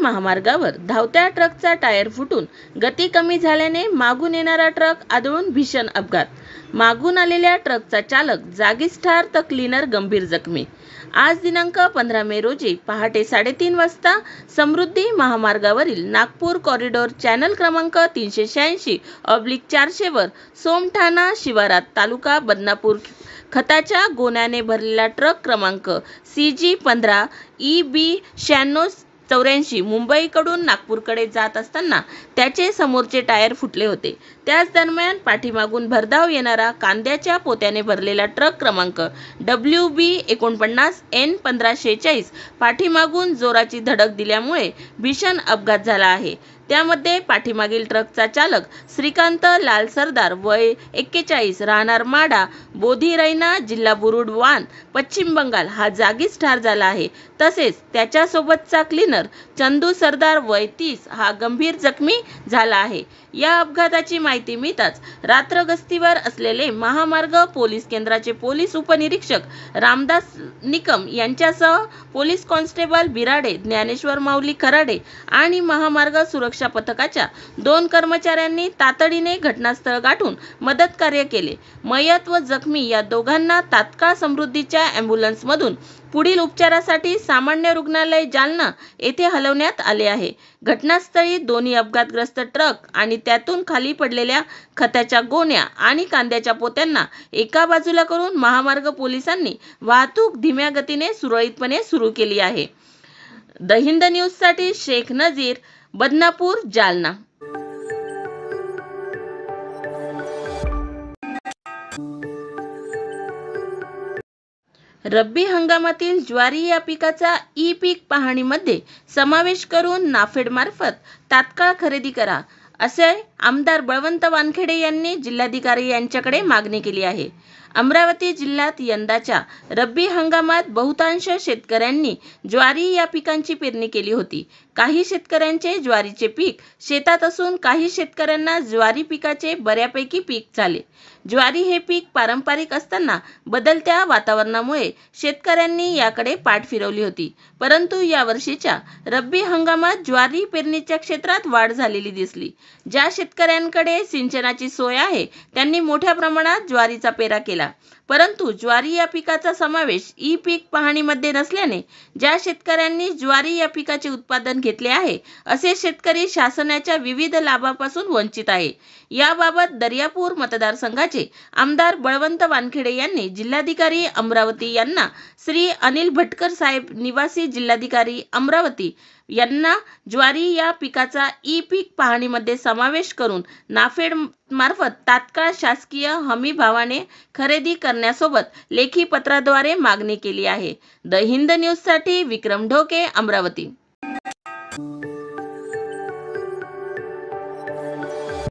महामार्गावर धावत्या ट्रकचा टायर फुटून गती कमी झाल्याने मागून येणारा ट्रक आदळून भीषण अपघात। मागून आलेल्या ट्रकचा चालक जागीच ठार तर क्लीनर गंभीर जखमी। आज दिनांक 15 मे रोजी पहाटे 3:30 वाजता समृद्धी महामार्गावरील नागपूर कॉरिडॉर चॅनल क्रमांक 386/400 वर सोमठाणा शिवारात तालुका बदनापूर खताच्या गोण्याने भरलेला ट्रक क्रमांक CG15 EB 9684 मुंबईकडून नागपूरकडे जात असताना त्याचे समोरचे टायर फुटले होते। त्याच दरम्यान पाठीमागून भरधाव येणारा कांद्याच्या पोत्याने भरलेला ट्रक क्रमांक WB 49 N1546 पाठीमागून जोराची धडक दिल्यामुळे भीषण अपघात झाला आहे। त्यामध्ये पाठीमागील ट्रकचा चालक श्रीकांत लाल सरदार वय 41 राहणार माडा बोधी रैना जिल्हा बुरुडवान पश्चिम बंगाल हा जागीच ठार झाला आहे। तसेच त्याच्या सोबतचा क्लीनर चंदू सरदार वय 30 हा गंभीर जखमी झाला आहे। या अपघाताची माहिती मिळताच रात्र गस्तीवर असलेले महामार्ग पोलीस केंद्राचे पोलीस उपनिरीक्षक रामदास निकम यांच्यासह पोलीस कॉन्स्टेबल बिराडे ज्ञानेश्वर माऊली खराडे आणि महामार्ग सुरक्षा पथकाच्या 2 कर्मचाऱ्यांनी तातडीने घटनास्थळ गाठून मदत कार्य केले। मयत व जखमी या दोघांना तात्काळ समृद्धीच्या ॲम्ब्युलन्समधून पुढील उपचारासाठी सामान्य रुग्णालय जालना येथे हलवण्यात आले आहे। घटनास्थळी दोन्ही अपघातग्रस्त ट्रक आणि त्यातून खाली पडलेल्या खताच्या गोण्या आणि कांद्याच्या पोत्यांना एका बाजूला करून महामार्ग पोलिसांनी वाहतूक धीम्या गतीने सुरळीतपणे सुरू केली आहे। द हिंद न्यूजसाठी शेख नजीर, बदनापूर, जालना। रब्बी हंगामातील ज्वारी या पिकाचा ई-पीक पाहणीमध्ये समावेश करून नाफेडमार्फत तात्काळ खरेदी करा, असे आमदार बळवंत वानखेडे यांनी जिल्हाधिकारी यांच्याकडे मागणी केली आहे। अमरावती जिल्ह्यात यंदाच्या रब्बी हंगामात बहुतांश शेतकऱ्यांनी ज्वारी या पिकांची पेरणी केली होती। काही शेतकऱ्यांचे ज्वारीचे पीक शेतात असून काही शेतकऱ्यांना ज्वारी पिकाचे बऱ्यापैकी पीक झाले। ज्वारी हे पीक पारंपरिक असताना बदलत्या वातावरणामुळे शेतकऱ्यांनी याकडे पाठ फिरवली होती, परंतु या वर्षीच्या रब्बी हंगामात ज्वारी पेरणीच्या क्षेत्रात वाढ झालेली दिसली। ज्या शेतकऱ्यांकडे सिंचनाची सोय आहे त्यांनी मोठ्या प्रमाणात ज्वारीचा पेरा केला, परंतु ज्वारी या पिकाचा समावेश ई-पीक पाहणीमध्ये नसल्याने ज्या शेतकऱ्यांनी ज्वारी या पिकाचे उत्पादन घेतले आहे असे शेतकरी शासनाच्या विविध लाभापासून वंचित आहे। याबाबत दर्यापूर मतदारसंघाचे आमदार बळवंत वानखेडे यांनी जिल्हाधिकारी अमरावती यांना श्री अनिल भटकर साहेब निवासी जिल्हाधिकारी अमरावती यांना ज्वारी या पिकाचा ई-पीक पाहणीमध्ये समावेश करून नाफेड मार्फत तात्काळ शासकीय हमी भावाने खरेदी करण्यासोबत लेखी पत्राद्वारे मागणी केली आहे। द हिंद न्यूजसाठी विक्रम ढोके, अमरावती।